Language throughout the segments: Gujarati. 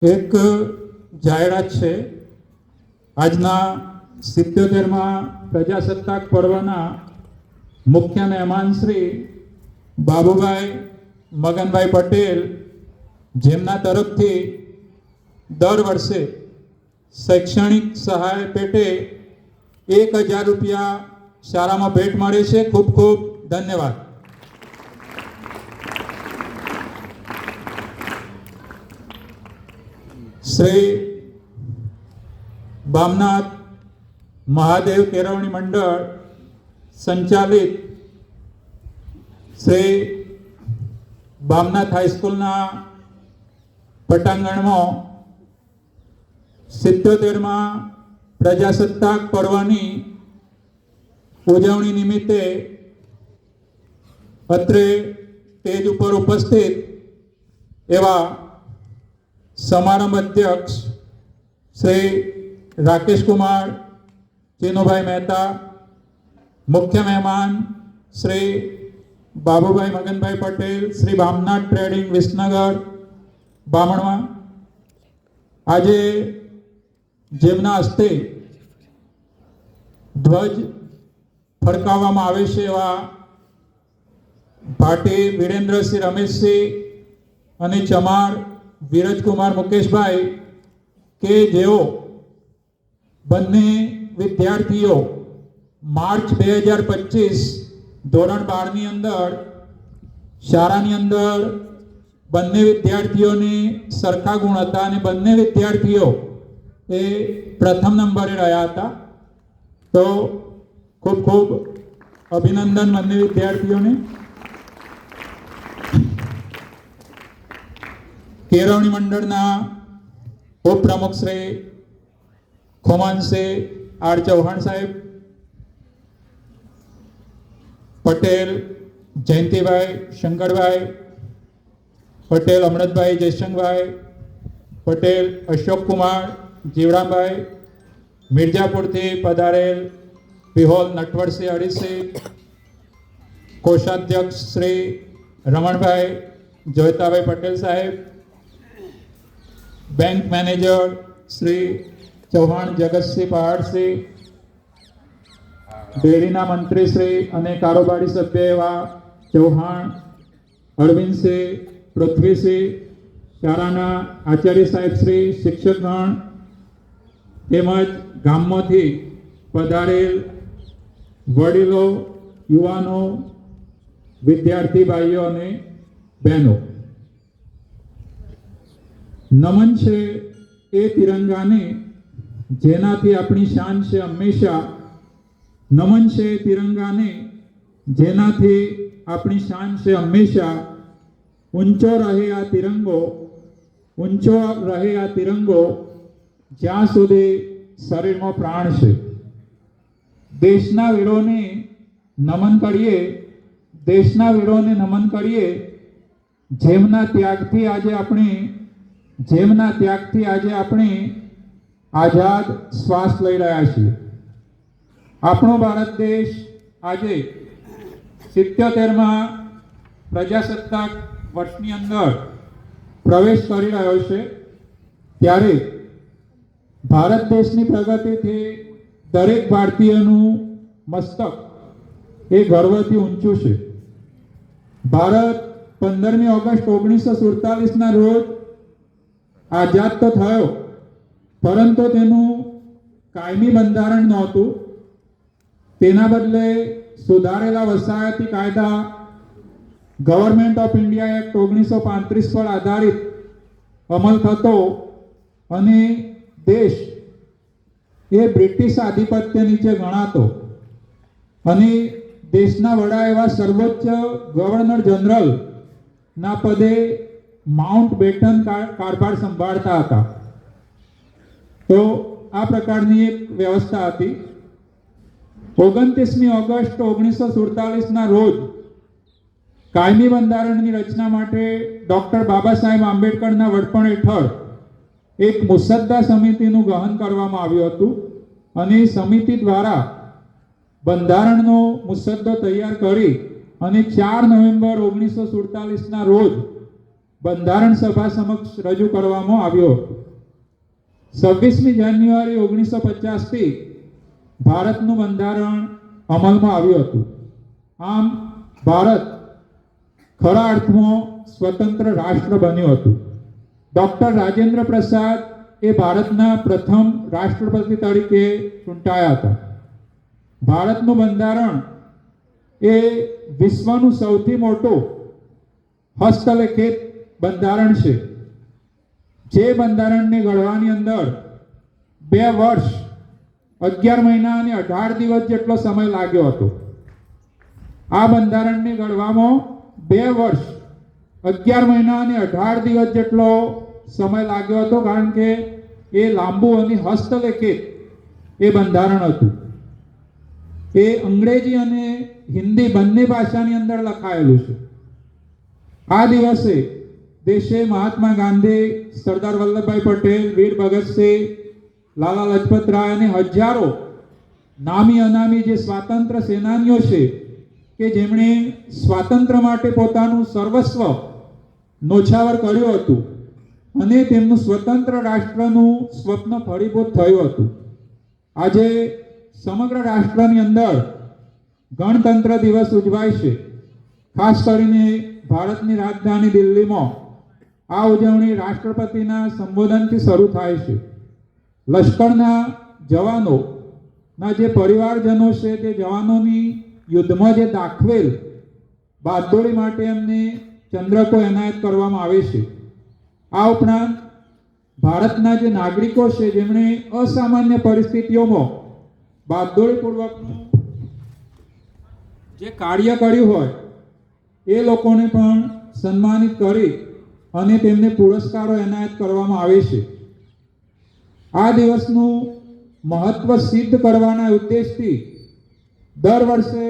એક જાહેરાત છે. આજના 77મા પ્રજાસત્તાક પર્વના મુખ્ય મહેમાન શ્રી બાબુભાઈ મગનભાઈ પટેલ, જેમના તરફથી દર વર્ષે શૈક્ષણિક સહાય પેટે 1000 રૂપિયા શાળામાં ભેટ મળે છે. ખૂબ ખૂબ ધન્યવાદ. શ્રી બામનાથ મહાદેવ કેળવણી મંડળ સંચાલિત શ્રી બામનાથ હાઈસ્કૂલના પટાંગણમાં 77મા પ્રજાસત્તાક પર્વની ઉજવણી નિમિત્તે અત્રે સ્ટેજ ઉપર ઉપસ્થિત એવા સમારંભ અધ્યક્ષ શ્રી રાકેશ કુમાર ચીનુભાઈ મહેતા, મુખ્ય મહેમાન શ્રી બાબુભાઈ મગનભાઈ પટેલ, શ્રી બામનાથ ટ્રેડિંગ વિસનગર બામણવા, આજે જેમના હસ્તે ધ્વજ ફરકાવવામાં આવે છે એવા ભાટી વિરેન્દ્રસિંહ રમેશસિંહ અને ચમાર વિરજકુમાર મુકેશભાઈ, કે જેઓ બંને વિદ્યાર્થીઓ માર્ચ 2025 ધોરણ 12ની અંદર શાળાની અંદર બંને વિદ્યાર્થીઓની સરખા ગુણ હતા અને બંને વિદ્યાર્થીઓ એ પ્રથમ નંબરે રહ્યા હતા. તો ખૂબ ખૂબ અભિનંદન બંને વિદ્યાર્થીઓને. કેળવણી મંડળના ઉપપ્રમુખ શ્રી ખોમાનસિંહ આર ચૌહાણ સાહેબ, પટેલ જયંતિભાઈ શંકરભાઈ, પટેલ અમૃતભાઈ જયશંકભાઈ, પટેલ અશોકકુમાર જીવડાભાઈ, મિર્જાપુરથી પધારેલ વિહોલ નટવરસિંહ અડીસિંહ, કોષાધ્યક્ષ શ્રી રમણભાઈ જોયતાભાઈ પટેલ સાહેબ, બેંક મેનેજર શ્રી ચૌહાણ જગતસિંહ પહાડસિંહ, ડેરીના મંત્રી શ્રી અને કારોબારી સભ્ય એવા ચૌહાણ અરવિંદસિંહ, પૃથ્વીસિંહ, શાળાના આચાર્ય સાહેબ શ્રી, શિક્ષકગણ તેમજ ગામમાંથી પધારેલ વડીલો, યુવાનો, વિદ્યાર્થી ભાઈઓ અને બહેનો, નમન છે એ તિરંગાને જેનાથી આપણી શાન છે હંમેશા. નમન છે એ તિરંગાને જેનાથી આપણી શાન છે હંમેશા. ઊંચો રહે આ તિરંગો, ઊંચો રહે આ તિરંગો, જ્યાં સુધી શરીરમાં પ્રાણ છે. દેશના વીરોને નમન કરીએ, દેશના વીરોને નમન કરીએ, જેમના ત્યાગથી આજે આપણે આઝાદ શ્વાસ લઈ રહ્યા છીએ. આપણો ભારત દેશ આજે 77મા પ્રજાસત્તાક વર્ષની અંદર પ્રવેશ કરી રહ્યો છે. ત્યારે ભારત દેશની પ્રગતિથી દરેક ભારતીયનું મસ્તક એ ગર્વથી ઊંચું છે. ભારત 15મી ઓગસ્ટ 1947ના રોજ આઝાદ તો થયો, પરંતુ તેનું કાયમી બંધારણ નહોતું. તેના બદલે સુધારેલા વસાહતી કાયદા ગવર્મેન્ટ ઓફ ઇન્ડિયા એક્ટ 1935 પર આધારિત અમલ થતો અને દેશ એ બ્રિટિશ આધિપત્ય નીચે ગણાતો અને દેશના વડા એવા સર્વોચ્ચ ગવર્નર જનરલ ના પદે માઉન્ટ બેટન કારભાર સંભાળતા હતા. તો આ પ્રકારની એક વ્યવસ્થા હતી. 29મી ઓગસ્ટ 1947ના રોજ કાયમી બંધારણની રચના માટે ડૉક્ટર બાબા સાહેબ આંબેડકરના વડપણ હેઠળ એક મુસદ્દા સમિતિનું ગહન કરવામાં આવ્યું હતું અને સમિતિ દ્વારા બંધારણનો મુસદ્દો તૈયાર કરી અને 4 નવેમ્બર 1947ના રોજ બંધારણ સભા સમક્ષ રજૂ કરવામાં આવ્યો હતો. 26મી જાન્યુઆરી 1950થી ભારતનું બંધારણ અમલમાં આવ્યું હતું. આમ ભારત ખરા અર્થમાં સ્વતંત્ર રાષ્ટ્ર બન્યું હતું. ડૉક્ટર રાજેન્દ્ર પ્રસાદ એ ભારતના પ્રથમ રાષ્ટ્રપતિ તરીકે ચૂંટાયા હતા. ભારતનું બંધારણ એ વિશ્વનું સૌથી મોટું હસ્તલિખિત બંધારણ છે. જે બંધારણને ઘડવાની અંદર 2 વર્ષ 11 મહિના અને 18 દિવસ જેટલો સમય લાગ્યો હતો. આ બંધારણને ઘડવામાં 2 વર્ષ 11 મહિના અને 18 દિવસ જેટલો સમય લાગ્યો હતો, કારણ કે એ લાંબુ અને હસ્તલિખિત એ બંધારણ હતું. એ અંગ્રેજી અને હિન્દી બંને ભાષાની અંદર લખાયેલું છે. આ દિવસે દેશે મહાત્મા ગાંધી, સરદાર વલ્લભભાઈ પટેલ, વીર ભગતસિંહ, લાલા લજપત રાય અને હજારો નામી અનામી જે સ્વાતંત્ર્ય સેનાનીઓ છે કે જેમણે સ્વાતંત્ર્ય માટે પોતાનું સર્વસ્વ ન્યોછાવર કર્યું હતું અને તેમનું સ્વતંત્ર રાષ્ટ્રનું સ્વપ્ન ફળીભૂત થયું હતું. આજે સમગ્ર રાષ્ટ્રની અંદર ગણતંત્ર દિવસ ઉજવાય છે. ખાસ કરીને ભારતની રાજધાની દિલ્હીમાં આ ઉજવણી રાષ્ટ્રપતિના સંબોધનથી શરૂ થાય છે. લશ્કરના જવાનોના જે પરિવારજનો છે તે જવાનોની યુદ્ધમાં જે દાખવેલ બહાદુરી માટે એમને ચંદ્રકો એનાયત કરવામાં આવે છે. આ ઉપરાંત ભારતના જે નાગરિકો છે જેમણે અસામાન્ય પરિસ્થિતિઓમાં બહાદુરીપૂર્વકનું જે કાર્ય કર્યું હોય એ લોકોને પણ સન્માનિત કરી અને તેમને પુરસ્કારો એનાયત કરવામાં આવે છે. આ દિવસનું મહત્વ સિદ્ધ કરવાના ઉદ્દેશથી દર વર્ષે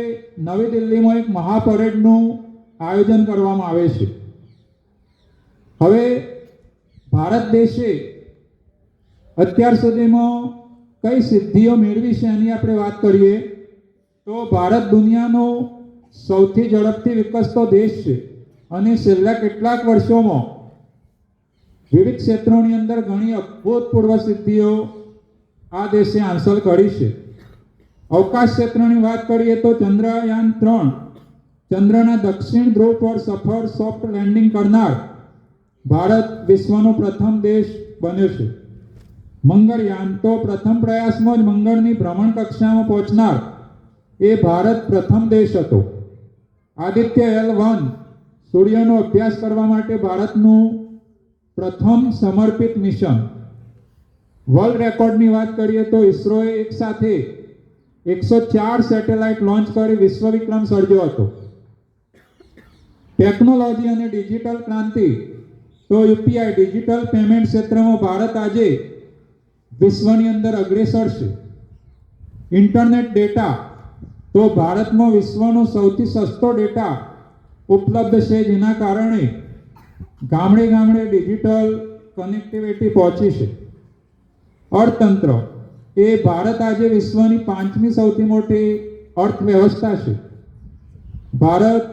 નવી દિલ્હીમાં એક મહાપરેડનું આયોજન કરવામાં આવે છે. હવે ભારત દેશે અત્યાર સુધીમાં કઈ સિદ્ધિઓ મેળવી છે એની આપણે વાત કરીએ તો ભારત દુનિયાનો સૌથી ઝડપથી વિકસતો દેશ છે અને છેલ્લા કેટલાક વર્ષોમાં વિવિધ ક્ષેત્રોની અંદર ઘણી અભૂતપૂર્વ સિદ્ધિઓ આ દેશે હાંસલ કરી છે. અવકાશ ક્ષેત્રની વાત કરીએ તો ચંદ્રયાન-3 ચંદ્રના દક્ષિણ ધ્રુવ પર સફળ સોફ્ટ લેન્ડિંગ કરનાર ભારત વિશ્વનો પ્રથમ દેશ બન્યો છે. મંગળયાન તો પ્રથમ પ્રયાસમાં જ મંગળની ભ્રમણ કક્ષામાં પહોંચનાર એ ભારત પ્રથમ દેશ હતો. આદિત્ય L1 સૂર્યનો અભ્યાસ કરવા માટે ભારતનું પ્રથમ સમર્પિત મિશન. વર્લ્ડ રેકોર્ડની વાત કરીએ તો ઇસરોએ એક સાથે 104 સેટેલાઇટ લોન્ચ કરી વિશ્વ વિક્રમ સર્જ્યો હતો. ટેકનોલોજી અને ડિજિટલ ક્રાંતિ તો યુપીઆઈ ડિજિટલ પેમેન્ટ ક્ષેત્રમાં ભારત આજે વિશ્વની અંદર અગ્રેસર છે. ઇન્ટરનેટ ડેટા તો ભારતમાં વિશ્વનો સૌથી સસ્તો ડેટા ઉપલબ્ધ છે, જેના કારણે ગામડે ગામડે ડિજિટલ કનેક્ટિવિટી પહોંચી છે. અર્થતંત્ર એ ભારત આજે વિશ્વની 5મી સૌથી મોટી અર્થવ્યવસ્થા છે. ભારત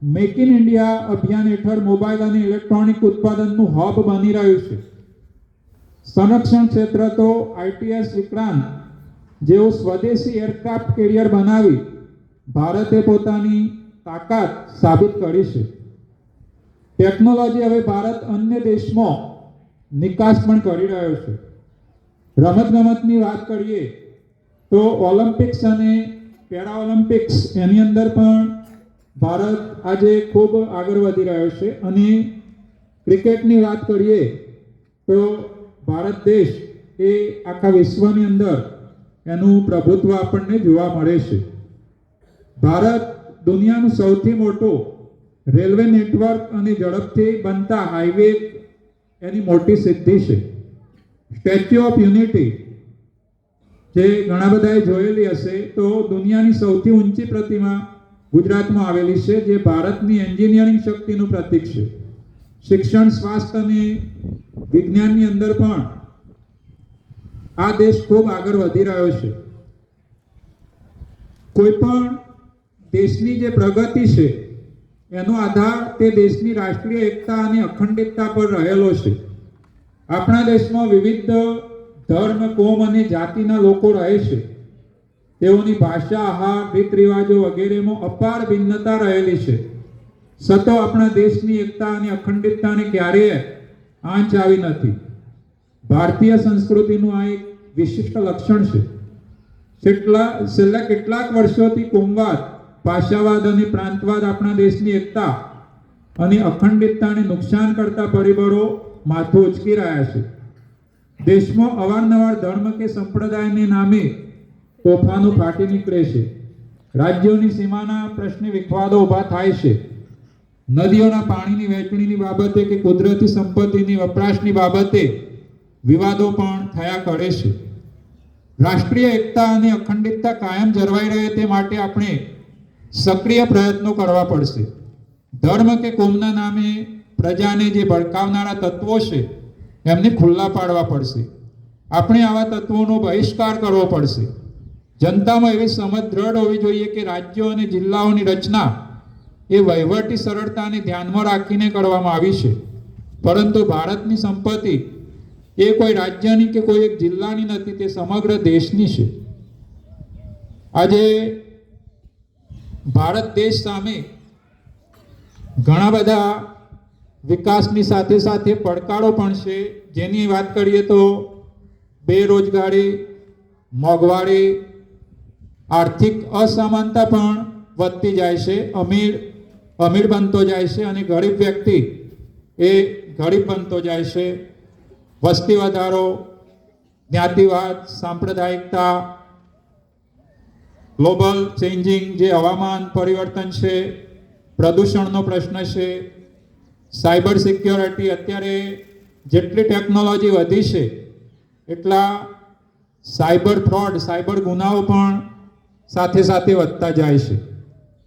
મેક ઇન ઇન્ડિયા અભિયાન હેઠળ મોબાઈલ અને ઇલેક્ટ્રોનિક ઉત્પાદનનું હબ બની રહ્યું છે. સંરક્ષણ ક્ષેત્ર તો ITS વિક્રાંત જેવું સ્વદેશી એરક્રાફ્ટ કેરિયર બનાવી ભારતે પોતાની તાકાત સાબિત કરી છે. ટેકનોલોજી હવે ભારત અન્ય દેશમાં નિકાસ પણ કરી રહ્યો છે. રમતગમતની વાત કરીએ તો ઓલિમ્પિક્સ અને પેરા ઓલિમ્પિક્સ એની અંદર પણ ભારત આજે ખૂબ આગળ વધી રહ્યો છે. અને ક્રિકેટની વાત કરીએ તો ભારત દેશ એ આખા વિશ્વની અંદર એનું પ્રભુત્વ આપણને જોવા મળે છે. ભારત દુનિયાનું સૌથી મોટું રેલવે નેટવર્ક અને ઝડપથી બનતા હાઈવે એની મોટી સિદ્ધિ છે. સ્ટેચ્યુ ઓફ યુનિટી જે ઘણા બધાએ જોયેલી હશે તો દુનિયાની સૌથી ઊંચી પ્રતિમા ગુજરાતમાં આવેલી છે, જે ભારતની એન્જિનિયરિંગ શક્તિનું પ્રતીક છે. શિક્ષણ, સ્વાસ્થ્ય અને વિજ્ઞાનની અંદર પણ આ દેશ ખૂબ આગળ વધી રહ્યો છે. કોઈ પણ દેશની જે પ્રગતિ છે એનો આધાર તે દેશની રાષ્ટ્રીય એકતા અને અખંડિતતા પર રહેલો છે. આપણા દેશમાં વિવિધ ધર્મ, કોમ અને જાતિના લોકો રહે છે. તેઓની ભાષા, આહાર, રીત રિવાજો વગેરેમાં અપાર ભિન્નતા રહેલી છે. સતો આપણા દેશની એકતા અને અખંડિતતાને ક્યારેય આંચ આવી નથી. ભારતીય સંસ્કૃતિનું આ એક વિશિષ્ટ લક્ષણ છે. છેલ્લા કેટલાક વર્ષોથી કોમવાદ, ભાષાવાદ અને પ્રાંતવાદ આપણા દેશની એકતા અને અખંડિતતાને નુકસાન કરતા પરિબળો માથું ઉંચકી રહ્યા છે. દેશમાં અવારનવાર ધર્મ કે સંપ્રદાયને નામે તોફાનો ફાટી નીકળે છે. રાજ્યોની સીમાના પ્રશ્ને વિખવાદો ઊભા થાય છે. નદીઓના પાણીની વહેંચણીની બાબતે કે કુદરતી સંપત્તિની વપરાશની બાબતે વિવાદો પણ થયા કરે છે. રાષ્ટ્રીય એકતા અને અખંડિતતા કાયમ જળવાઈ રહે તે માટે આપણે સક્રિય પ્રયત્નો કરવા પડશે. ધર્મ કે કોમના નામે પ્રજાને જે ભડકાવનારા તત્વો છે એમને ખુલ્લા પાડવા પડશે. આપણે આવા તત્વોનો બહિષ્કાર કરવો પડશે. જનતામાં એવી સમજ દ્રઢ હોવી જોઈએ કે રાજ્યો અને જિલ્લાઓની રચના એ વહીવટી સરળતાને ધ્યાનમાં રાખીને કરવામાં આવી છે, પરંતુ ભારતની સંપત્તિ એ કોઈ રાજ્યની કે કોઈ એક જિલ્લાની નથી, તે સમગ્ર દેશની છે. આજે ભારત દેશ સામે ઘણા બધા વિકાસની સાથે સાથે પડકારો પણ છે. જેની વાત કરીએ તો બેરોજગારી, મોંઘવારી, આર્થિક અસમાનતા પણ વધતી જાય છે. અમીર બનતો જાય છે અને ગરીબ વ્યક્તિ એ ગરીબ બનતો જાય છે. વસ્તી વધારો, જ્ઞાતિવાદ, સાંપ્રદાયિકતા, ગ્લોબલ ચેન્જિંગ જે હવામાન પરિવર્તન છે, પ્રદૂષણનો પ્રશ્ન છે, સાયબર સિક્યોરિટી. અત્યારે જેટલી ટેકનોલોજી વધી છે એટલા સાયબર ફ્રોડ, સાયબર ગુનાઓ પણ સાથે સાથે વધતા જાય છે.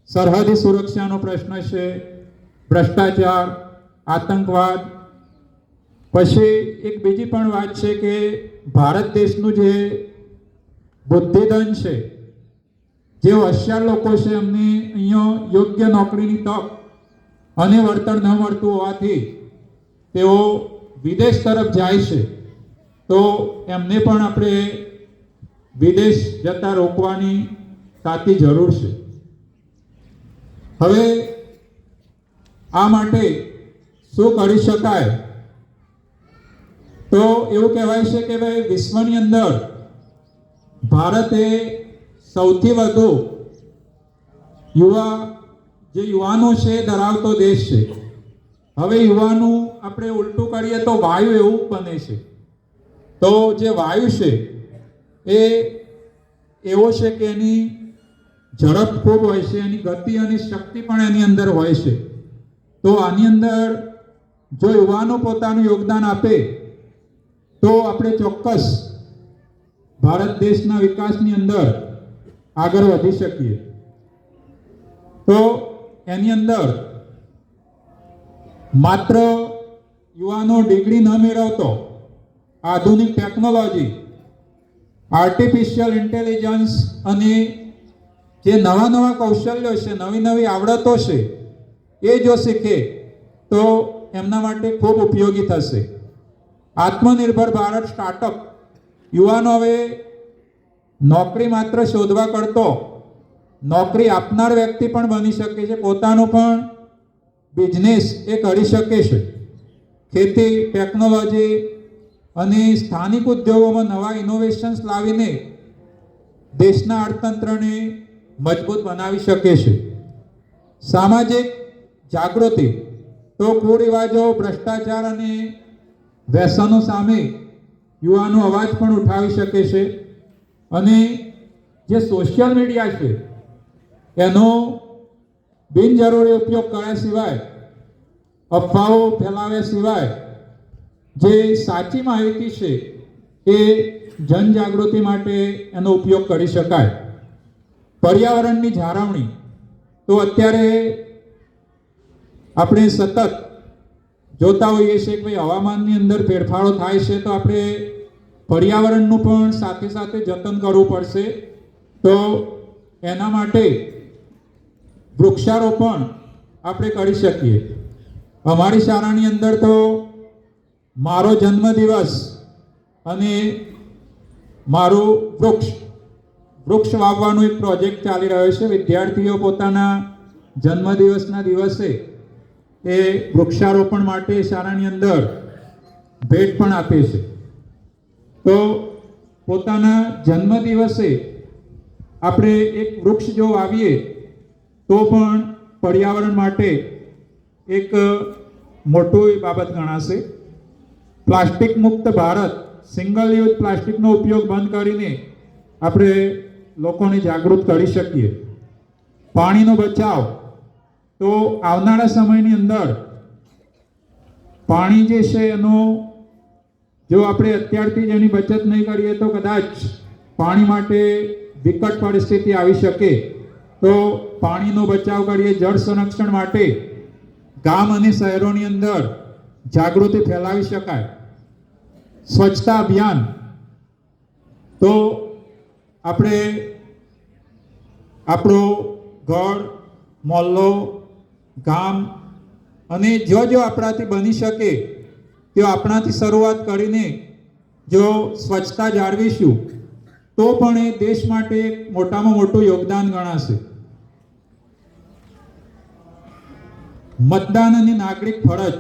સરહદી સુરક્ષાનો પ્રશ્ન છે, ભ્રષ્ટાચાર, આતંકવાદ. પછી એક બીજી પણ વાત છે કે ભારત દેશનું જે બુદ્ધિધન છે, જે હોશિયાર લોકો છે, એમને અહીંયા યોગ્ય નોકરીની તક અને વળતર ન મળતું હોવાથી તેઓ વિદેશ તરફ જાય છે. તો એમને પણ આપણે વિદેશ જતા રોકવાની તાતી જરૂર છે. હવે આ માટે શું કરી શકાય? તો એવું કહેવાય છે કે ભાઈ વિશ્વની અંદર ભારત એ સૌથી વધુ યુવાનો છે ધરાવતો દેશ છે. હવે યુવાનું આપણે ઉલટું કરીએ તો વાયુ એવું બને છે. તો જે વાયુ છે એ એવો છે કે એની ઝડપ ખૂબ હોય છે, એની ગતિ અને શક્તિ પણ એની અંદર હોય છે. તો આની અંદર જો યુવાનો પોતાનું યોગદાન આપે તો આપણે ચોક્કસ ભારત દેશના વિકાસની અંદર આગળ વધી શકીએ. તો એની અંદર માત્ર યુવાનો ડિગ્રી ન મેળવતો આધુનિક ટેકનોલોજી, આર્ટિફિશિયલ ઇન્ટેલિજન્સ અને જે નવા કૌશલ્યો છે, નવી આવડતો છે, એ જો શીખે તો એમના માટે ખૂબ ઉપયોગી થશે. આત્મનિર્ભર ભારત સ્ટાર્ટઅપ યુવાનો હવે નોકરી માત્ર શોધવા કરતો નોકરી આપનાર વ્યક્તિ પણ બની શકે છે. પોતાનો પણ બિઝનેસ એ કરી શકે છે. ખેતી, ટેકનોલોજી અને સ્થાનિક ઉદ્યોગોમાં નવા ઇનોવેશન્સ લાવીને દેશના અર્થતંત્રને મજબૂત બનાવી શકે છે. સામાજિક જાગૃતિ, તો કુરિવાજો, ભ્રષ્ટાચાર અને વ્યસનો સામે યુવાનો અવાજ પણ ઉઠાવી શકે છે. અને જે સોશિયલ મીડિયા છે એનો બિનજરૂરી ઉપયોગ કર્યા સિવાય, અફવાઓ ફેલાવ્યા સિવાય જે સાચી માહિતી છે એ જનજાગૃતિ માટે એનો ઉપયોગ કરી શકાય. પર્યાવરણની જાળવણી, તો અત્યારે આપણે સતત જોતા હોઈએ છીએ કે ભાઈ હવામાનની અંદર ફેરફારો થાય છે, તો આપણે પર્યાવરણનું પણ સાથે સાથે જતન કરવું પડશે. તો એના માટે વૃક્ષારોપણ આપણે કરી શકીએ. અમારી શાળાની અંદર તો મારો જન્મદિવસ અને મારું વૃક્ષ વાવવાનો એક પ્રોજેક્ટ ચાલી રહ્યો છે. વિદ્યાર્થીઓ પોતાના જન્મદિવસના દિવસે એ વૃક્ષારોપણ માટે શાળાની અંદર ભેટ પણ આપે છે. તો પોતાના જન્મદિવસે આપણે એક વૃક્ષ જો વાવીએ તો પણ પર્યાવરણ માટે એક મોટી બાબત ગણાશે. પ્લાસ્ટિક મુક્ત ભારત, સિંગલ યુઝ પ્લાસ્ટિકનો ઉપયોગ બંધ કરીને આપણે લોકોને જાગૃત કરી શકીએ. પાણીનો બચાવ, તો આવનારા સમયની અંદર પાણી જે છે એનો જો આપણે અત્યારથી જ એની બચત નહીં કરીએ તો કદાચ પાણી માટે વિકટ પરિસ્થિતિ આવી શકે. તો પાણીનો બચાવ કરીએ. જળ સંરક્ષણ માટે ગામ અને શહેરોની અંદર જાગૃતિ ફેલાવી શકાય. સ્વચ્છતા અભિયાન, તો આપણે આપણો ઘર, મોહલ્લો, ગામ અને જો આપણાથી બની શકે તો આપણાથી શરૂઆત કરીને જો સ્વચ્છતા જાળવીશું તો પણ એ દેશ માટે એક મોટામાં મોટું યોગદાન ગણાશે. મતદાન અને નાગરિક ફરજ,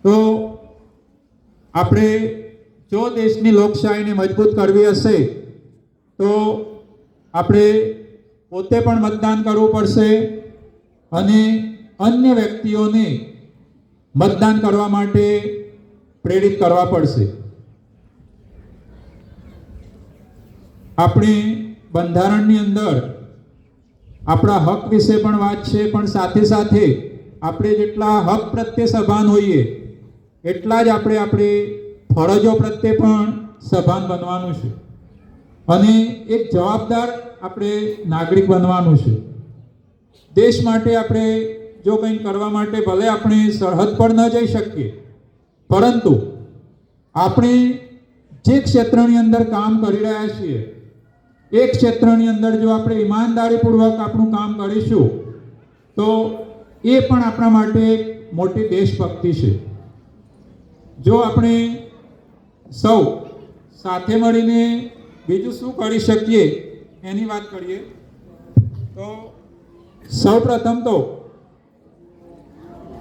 તો આપણે જો દેશની લોકશાહીને મજબૂત કરવી હશે તો આપણે પોતે પણ મતદાન કરવું પડશે અને અન્ય વ્યક્તિઓને મતદાન કરવા માટે પ્રેરિત કરવા પડશે. આપણે બંધારણની અંદર આપણા હક વિશે પણ વાત છે, પણ સાથે સાથે આપણે જેટલા હક પ્રત્યે સભાન હોઈએ એટલા જ આપણે આપણી ફરજો પ્રત્યે પણ સભાન બનવાનું છે અને એક જવાબદાર આપણે નાગરિક બનવાનું છે. દેશ માટે આપણે જો કંઈ કરવા માટે ભલે આપણે સરહદ પર ન જઈ શકીએ, પરંતુ આપણે જે ક્ષેત્રની અંદર કામ કરી રહ્યા છીએ એ ક્ષેત્રની અંદર જો આપણે ઈમાનદારીપૂર્વક આપણું કામ કરીશું તો એ પણ આપણા માટે એક મોટી દેશભક્તિ છે. જો આપણે સૌ સાથે મળીને બીજું શું કરી શકીએ એની વાત કરીએ તો સૌપ્રથમ તો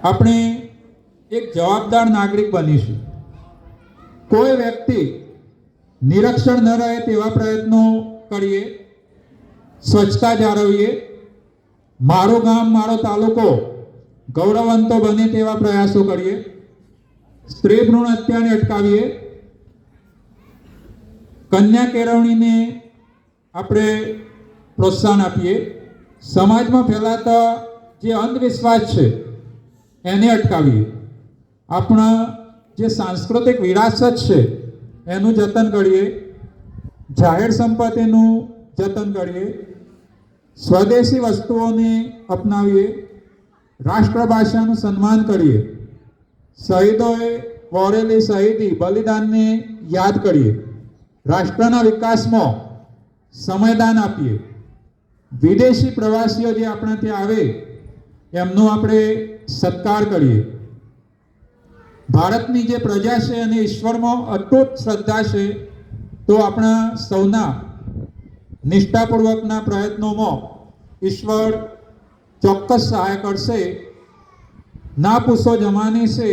આપણે એક જવાબદાર નાગરિક બનીશું. કોઈ વ્યક્તિ નિરક્ષર ન રહે તેવા પ્રયત્નો કરીએ. સ્વચ્છતા જાળવીએ. મારું ગામ, મારો તાલુકો ગૌરવવંતો બને તેવા પ્રયાસો કરીએ. સ્ત્રી ભ્રૂણ હત્યાને અટકાવીએ. કન્યા કેળવણીને આપણે પ્રોત્સાહન આપીએ. સમાજમાં ફેલાતા જે અંધવિશ્વાસ છે એને અટકાવીએ. આપણા જે સાંસ્કૃતિક વિરાસત છે એનું જતન કરીએ. જાહેર સંપત્તિનું જતન કરીએ. સ્વદેશી વસ્તુઓને અપનાવીએ. રાષ્ટ્રભાષાનું સન્માન કરીએ. શહીદોએ વહોરેલી શહીદી બલિદાનને યાદ કરીએ. રાષ્ટ્રના વિકાસમાં સમયદાન આપીએ. વિદેશી પ્રવાસીઓ જે આપણા ત્યાં આવે એમનો આપણે સત્કાર કરીએ. ભારતની જે પ્રજા છે અને ઈશ્વરમાં અતૂટ શ્રદ્ધા છે, તો આપણા સૌના નિષ્ઠાપૂર્વકના પ્રયત્નોમાં ઈશ્વર ચોક્કસ સહાય કરશે. ના પૂછો જમાને से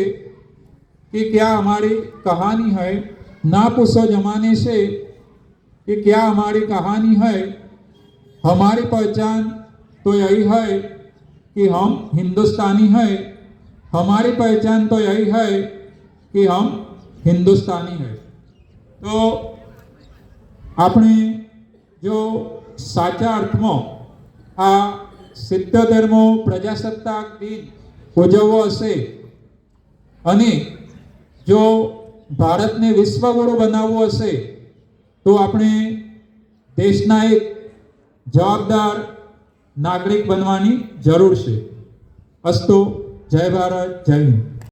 कि क्या हमारी कहानी है, ना पूछो जमाने से कि क्या हमारी कहानी है, हमारी पहचान तो यही है कि हम हिंदुस्तानी हैं, हमारी पहचान तो यही है कि हम हिंदुस्तानी हैं. तो આપણે જો સાચા અર્થમાં આ 77મો પ્રજાસત્તાક દિન ઉજવવો હશે અને જો ભારતને વિશ્વગુરુ બનાવવું હશે તો આપણે દેશના એક જવાબદાર નાગરિક બનવાની જરૂર છે. અસ્તુ. જય ભારત, જય હિન્દ.